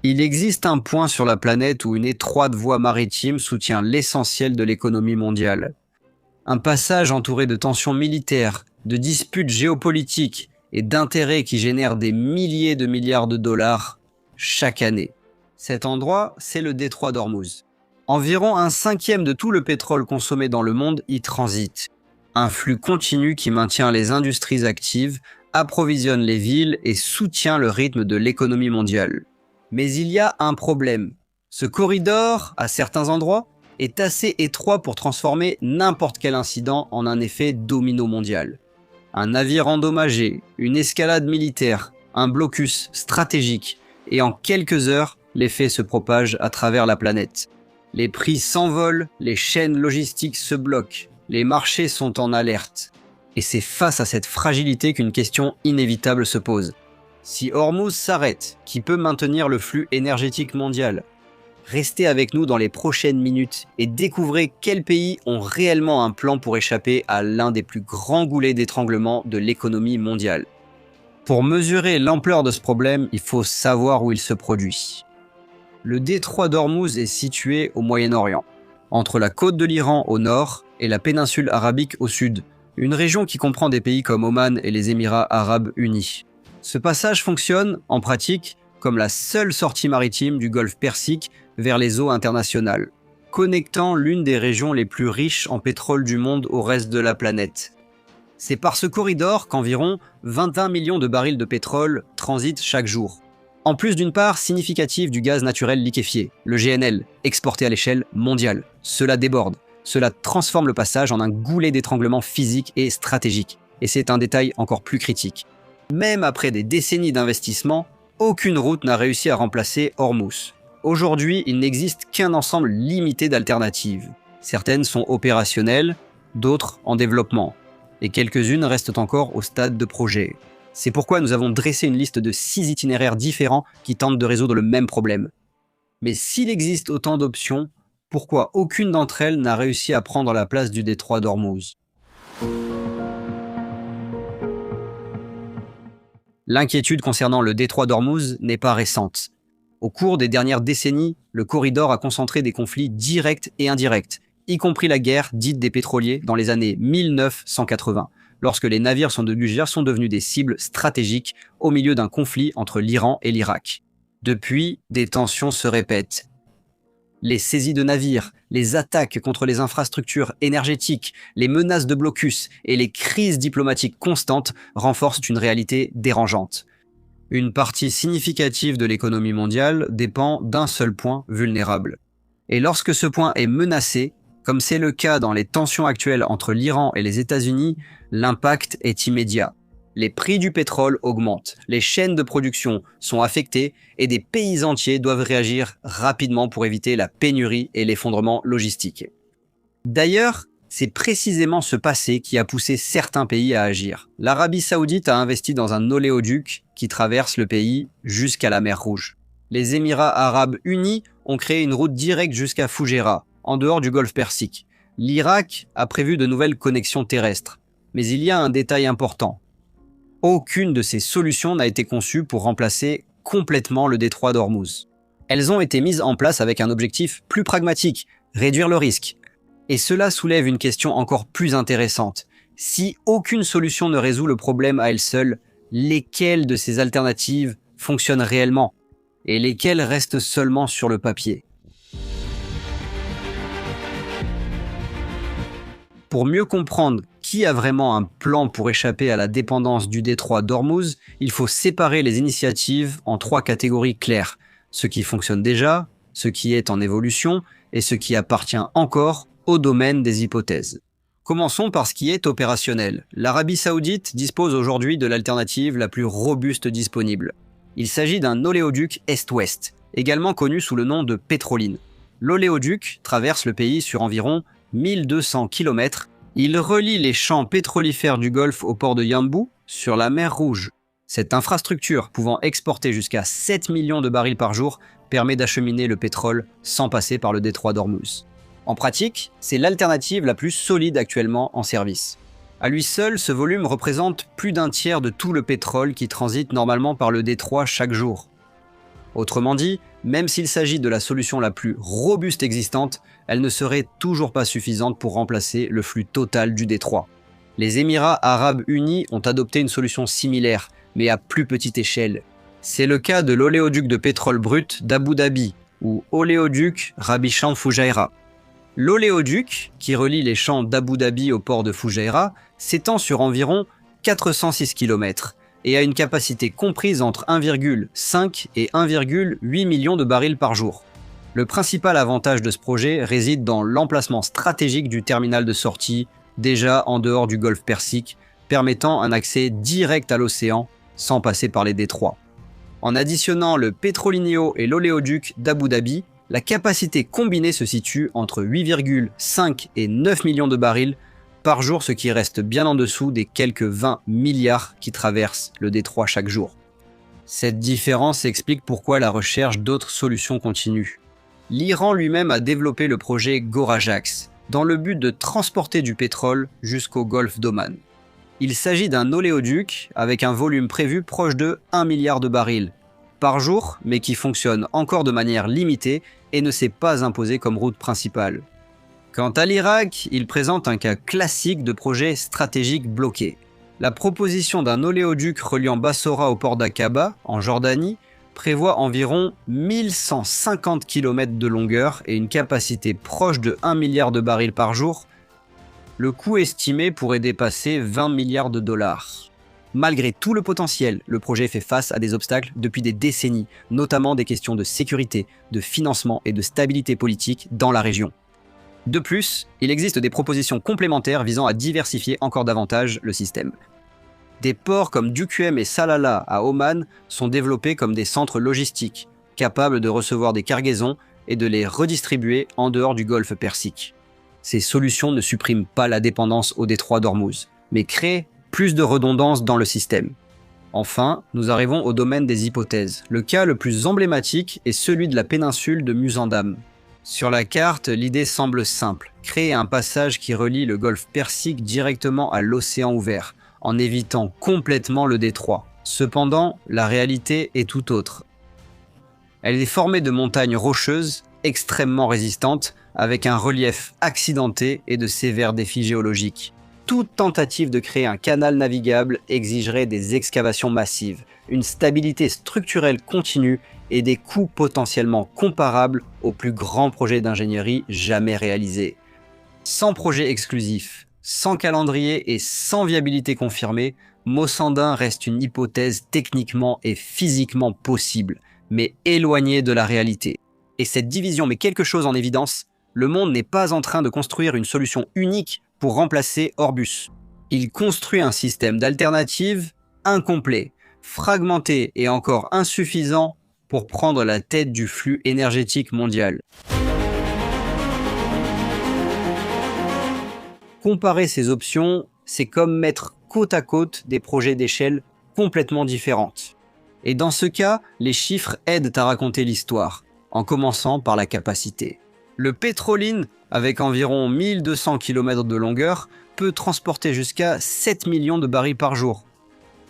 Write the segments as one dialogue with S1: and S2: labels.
S1: Il existe un point sur la planète où une étroite voie maritime soutient l'essentiel de l'économie mondiale. Un passage entouré de tensions militaires, de disputes géopolitiques et d'intérêts qui génèrent des milliers de milliards de dollars chaque année. Cet endroit, c'est le détroit d'Ormuz. Environ 1/5 de tout le pétrole consommé dans le monde y transite. Un flux continu qui maintient les industries actives, approvisionne les villes et soutient le rythme de l'économie mondiale. Mais il y a un problème. Ce corridor, à certains endroits, est assez étroit pour transformer n'importe quel incident en un effet domino mondial. Un navire endommagé, une escalade militaire, un blocus stratégique, et en quelques heures, l'effet se propage à travers la planète. Les prix s'envolent, les chaînes logistiques se bloquent, les marchés sont en alerte. Et c'est face à cette fragilité qu'une question inévitable se pose. Si Hormuz s'arrête, qui peut maintenir le flux énergétique mondial? Restez avec nous dans les prochaines minutes et découvrez quels pays ont réellement un plan pour échapper à l'un des plus grands goulets d'étranglement de l'économie mondiale. Pour mesurer l'ampleur de ce problème, il faut savoir où il se produit. Le détroit d'Ormuz est situé au Moyen-Orient, entre la côte de l'Iran au nord et la péninsule arabique au sud, une région qui comprend des pays comme Oman et les Émirats arabes unis. Ce passage fonctionne, en pratique, comme la seule sortie maritime du golfe Persique vers les eaux internationales, connectant l'une des régions les plus riches en pétrole du monde au reste de la planète. C'est par ce corridor qu'environ 21 millions de barils de pétrole transitent chaque jour. En plus d'une part significative du gaz naturel liquéfié, le GNL, exporté à l'échelle mondiale. Cela déborde, cela transforme le passage en un goulet d'étranglement physique et stratégique. Et c'est un détail encore plus critique. Même après des décennies d'investissement, aucune route n'a réussi à remplacer Hormuz. Aujourd'hui, il n'existe qu'un ensemble limité d'alternatives. Certaines sont opérationnelles, d'autres en développement, et quelques-unes restent encore au stade de projet. C'est pourquoi nous avons dressé une liste de 6 itinéraires différents qui tentent de résoudre le même problème. Mais s'il existe autant d'options, pourquoi aucune d'entre elles n'a réussi à prendre la place du détroit d'Ormuz? L'inquiétude concernant le détroit d'Ormuz n'est pas récente. Au cours des dernières décennies, le corridor a concentré des conflits directs et indirects, y compris la guerre dite des pétroliers dans les années 1980, lorsque les navires sont devenus des cibles stratégiques au milieu d'un conflit entre l'Iran et l'Irak. Depuis, des tensions se répètent. Les saisies de navires, les attaques contre les infrastructures énergétiques, les menaces de blocus et les crises diplomatiques constantes renforcent une réalité dérangeante. Une partie significative de l'économie mondiale dépend d'un seul point vulnérable. Et lorsque ce point est menacé, comme c'est le cas dans les tensions actuelles entre l'Iran et les États-Unis, l'impact est immédiat. Les prix du pétrole augmentent, les chaînes de production sont affectées et des pays entiers doivent réagir rapidement pour éviter la pénurie et l'effondrement logistique. D'ailleurs, c'est précisément ce passé qui a poussé certains pays à agir. L'Arabie Saoudite a investi dans un oléoduc qui traverse le pays jusqu'à la mer Rouge. Les Émirats arabes unis ont créé une route directe jusqu'à Fougera, en dehors du golfe Persique. L'Irak a prévu de nouvelles connexions terrestres. Mais il y a un détail important. Aucune de ces solutions n'a été conçue pour remplacer complètement le détroit d'Ormuz. Elles ont été mises en place avec un objectif plus pragmatique, réduire le risque. Et cela soulève une question encore plus intéressante. Si aucune solution ne résout le problème à elle seule, lesquelles de ces alternatives fonctionnent réellement et lesquelles restent seulement sur le papier? Pour mieux comprendre qui a vraiment un plan pour échapper à la dépendance du détroit d'Ormuz, il faut séparer les initiatives en 3 catégories claires. Ce qui fonctionne déjà, ce qui est en évolution et ce qui appartient encore au domaine des hypothèses. Commençons par ce qui est opérationnel. L'Arabie Saoudite dispose aujourd'hui de l'alternative la plus robuste disponible. Il s'agit d'un oléoduc Est-Ouest, également connu sous le nom de pétroline. L'oléoduc traverse le pays sur environ 1200 km. Il relie les champs pétrolifères du Golfe au port de Yanbu sur la mer Rouge. Cette infrastructure, pouvant exporter jusqu'à 7 millions de barils par jour, permet d'acheminer le pétrole sans passer par le détroit d'Ormuz. En pratique, c'est l'alternative la plus solide actuellement en service. À lui seul, ce volume représente plus d'un tiers de tout le pétrole qui transite normalement par le détroit chaque jour. Autrement dit, même s'il s'agit de la solution la plus robuste existante, elle ne serait toujours pas suffisante pour remplacer le flux total du détroit. Les Émirats arabes unis ont adopté une solution similaire, mais à plus petite échelle. C'est le cas de l'oléoduc de pétrole brut d'Abu Dhabi, ou oléoduc Rabbi Sham Foujaïra. L'oléoduc, qui relie les champs d'Abu Dhabi au port de Foujaïra, s'étend sur environ 406 km et a une capacité comprise entre 1,5 et 1,8 million de barils par jour. Le principal avantage de ce projet réside dans l'emplacement stratégique du terminal de sortie, déjà en dehors du golfe Persique, permettant un accès direct à l'océan sans passer par les détroits. En additionnant le Petrolineo et l'oléoduc d'Abu Dhabi, la capacité combinée se situe entre 8,5 et 9 millions de barils par jour, ce qui reste bien en dessous des quelques 20 milliards qui traversent le détroit chaque jour. Cette différence explique pourquoi la recherche d'autres solutions continue. L'Iran lui-même a développé le projet Gorajax, dans le but de transporter du pétrole jusqu'au golfe d'Oman. Il s'agit d'un oléoduc avec un volume prévu proche de 1 milliard de barils par jour, mais qui fonctionne encore de manière limitée et ne s'est pas imposé comme route principale. Quant à l'Irak, il présente un cas classique de projet stratégique bloqué. La proposition d'un oléoduc reliant Bassora au port d'Aqaba, en Jordanie, prévoit environ 1150 km de longueur et une capacité proche de 1 milliard de barils par jour. Le coût estimé pourrait dépasser 20 milliards de dollars. Malgré tout le potentiel, le projet fait face à des obstacles depuis des décennies, notamment des questions de sécurité, de financement et de stabilité politique dans la région. De plus, il existe des propositions complémentaires visant à diversifier encore davantage le système. Des ports comme Duqm et Salalah à Oman sont développés comme des centres logistiques, capables de recevoir des cargaisons et de les redistribuer en dehors du golfe Persique. Ces solutions ne suppriment pas la dépendance au détroit d'Ormuz, mais créent plus de redondance dans le système. Enfin, nous arrivons au domaine des hypothèses. Le cas le plus emblématique est celui de la péninsule de Musandam. Sur la carte, l'idée semble simple, créer un passage qui relie le golfe Persique directement à l'océan ouvert, en évitant complètement le détroit. Cependant, la réalité est tout autre. Elle est formée de montagnes rocheuses, extrêmement résistantes, avec un relief accidenté et de sévères défis géologiques. Toute tentative de créer un canal navigable exigerait des excavations massives, une stabilité structurelle continue et des coûts potentiellement comparables aux plus grands projets d'ingénierie jamais réalisés. Sans projet exclusif, sans calendrier et sans viabilité confirmée, Moçandin reste une hypothèse techniquement et physiquement possible, mais éloignée de la réalité. Et cette division met quelque chose en évidence, le monde n'est pas en train de construire une solution unique pour remplacer Orbus. Il construit un système d'alternatives incomplet, fragmenté et encore insuffisant pour prendre la tête du flux énergétique mondial. Comparer ces options, c'est comme mettre côte à côte des projets d'échelle complètement différentes. Et dans ce cas, les chiffres aident à raconter l'histoire, en commençant par la capacité. Le Petroline, avec environ 1200 km de longueur, peut transporter jusqu'à 7 millions de barils par jour.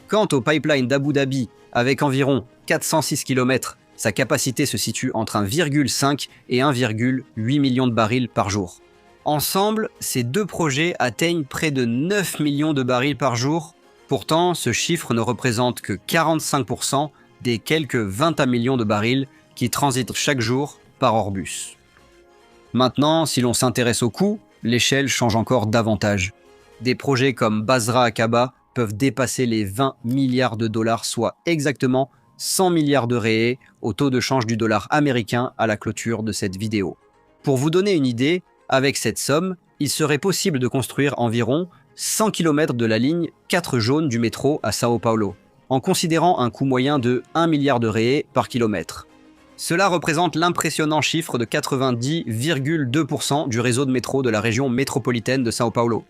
S1: Quant au pipeline d'Abu Dhabi, avec environ 406 km, sa capacité se situe entre 1,5 et 1,8 million de barils par jour. Ensemble, ces deux projets atteignent près de 9 millions de barils par jour. Pourtant, ce chiffre ne représente que 45% des quelques 21 millions de barils qui transitent chaque jour par Orbus. Maintenant, si l'on s'intéresse aux coûts, l'échelle change encore davantage. Des projets comme Basra Aqaba peuvent dépasser les 20 milliards de dollars, soit exactement 100 milliards de réés au taux de change du dollar américain à la clôture de cette vidéo. Pour vous donner une idée, avec cette somme, il serait possible de construire environ 100 km de la ligne 4 jaune du métro à São Paulo, en considérant un coût moyen de 1 milliard de réés par kilomètre. Cela représente l'impressionnant chiffre de 90,2% du réseau de métro de la région métropolitaine de São Paulo.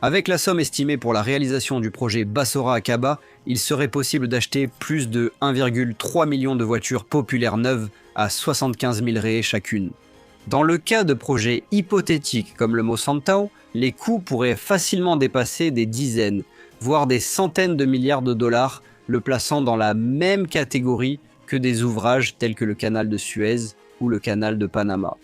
S1: Avec la somme estimée pour la réalisation du projet Bassora Aqaba, il serait possible d'acheter plus de 1,3 million de voitures populaires neuves à 75 000 réés chacune. Dans le cas de projets hypothétiques comme le Moçantão, les coûts pourraient facilement dépasser des dizaines, voire des centaines de milliards de dollars, le plaçant dans la même catégorie que des ouvrages tels que le canal de Suez ou le canal de Panama.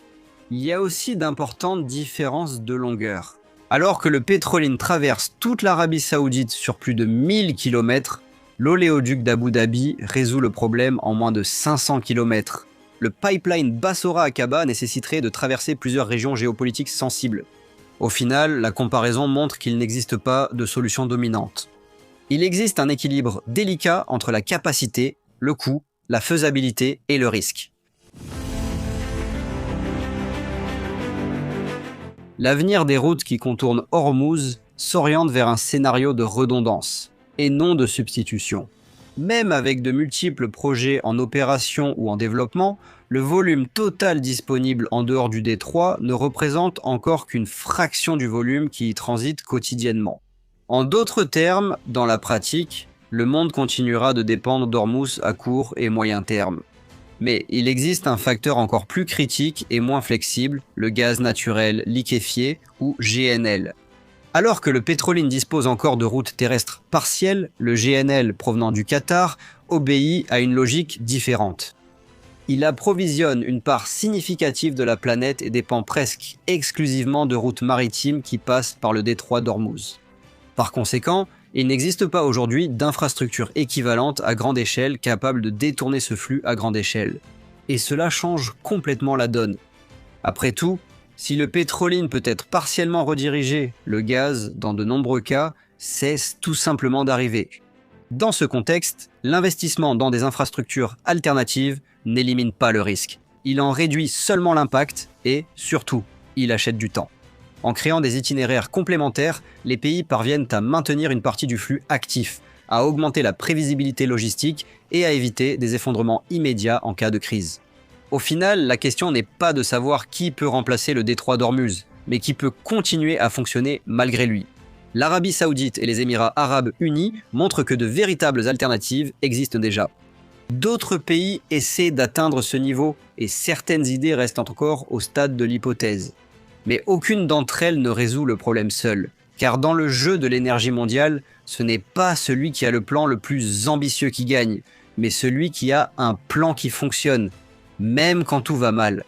S1: Il y a aussi d'importantes différences de longueur. Alors que le Petroline traverse toute l'Arabie Saoudite sur plus de 1000 km, l'oléoduc d'Abu Dhabi résout le problème en moins de 500 km. Le pipeline Bassora-Aqaba nécessiterait de traverser plusieurs régions géopolitiques sensibles. Au final, la comparaison montre qu'il n'existe pas de solution dominante. Il existe un équilibre délicat entre la capacité, le coût, la faisabilité et le risque. L'avenir des routes qui contournent Hormuz s'oriente vers un scénario de redondance, et non de substitution. Même avec de multiples projets en opération ou en développement, le volume total disponible en dehors du détroit ne représente encore qu'une fraction du volume qui y transite quotidiennement. En d'autres termes, dans la pratique, le monde continuera de dépendre d'Hormuz à court et moyen terme. Mais il existe un facteur encore plus critique et moins flexible, le gaz naturel liquéfié ou GNL. Alors que le Petroline dispose encore de routes terrestres partielles, le GNL provenant du Qatar obéit à une logique différente. Il approvisionne une part significative de la planète et dépend presque exclusivement de routes maritimes qui passent par le détroit d'Hormuz. Par conséquent, il n'existe pas aujourd'hui d'infrastructure équivalente à grande échelle capable de détourner ce flux à grande échelle. Et cela change complètement la donne. Après tout, si le Petroline peut être partiellement redirigé, le gaz, dans de nombreux cas, cesse tout simplement d'arriver. Dans ce contexte, l'investissement dans des infrastructures alternatives n'élimine pas le risque. Il en réduit seulement l'impact et, surtout, il achète du temps. En créant des itinéraires complémentaires, les pays parviennent à maintenir une partie du flux actif, à augmenter la prévisibilité logistique et à éviter des effondrements immédiats en cas de crise. Au final, la question n'est pas de savoir qui peut remplacer le détroit d'Hormuz, mais qui peut continuer à fonctionner malgré lui. L'Arabie Saoudite et les Émirats Arabes Unis montrent que de véritables alternatives existent déjà. D'autres pays essaient d'atteindre ce niveau et certaines idées restent encore au stade de l'hypothèse. Mais aucune d'entre elles ne résout le problème seule, car dans le jeu de l'énergie mondiale, ce n'est pas celui qui a le plan le plus ambitieux qui gagne, mais celui qui a un plan qui fonctionne, même quand tout va mal.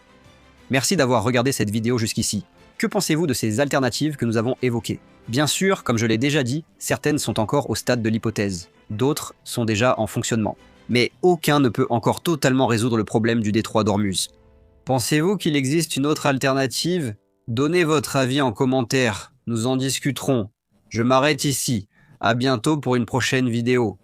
S1: Merci d'avoir regardé cette vidéo jusqu'ici. Que pensez-vous de ces alternatives que nous avons évoquées? Bien sûr, comme je l'ai déjà dit, certaines sont encore au stade de l'hypothèse, d'autres sont déjà en fonctionnement. Mais aucun ne peut encore totalement résoudre le problème du détroit d'Hormuz. Pensez-vous qu'il existe une autre alternative? Donnez votre avis en commentaire, nous en discuterons. Je m'arrête ici. À bientôt pour une prochaine vidéo.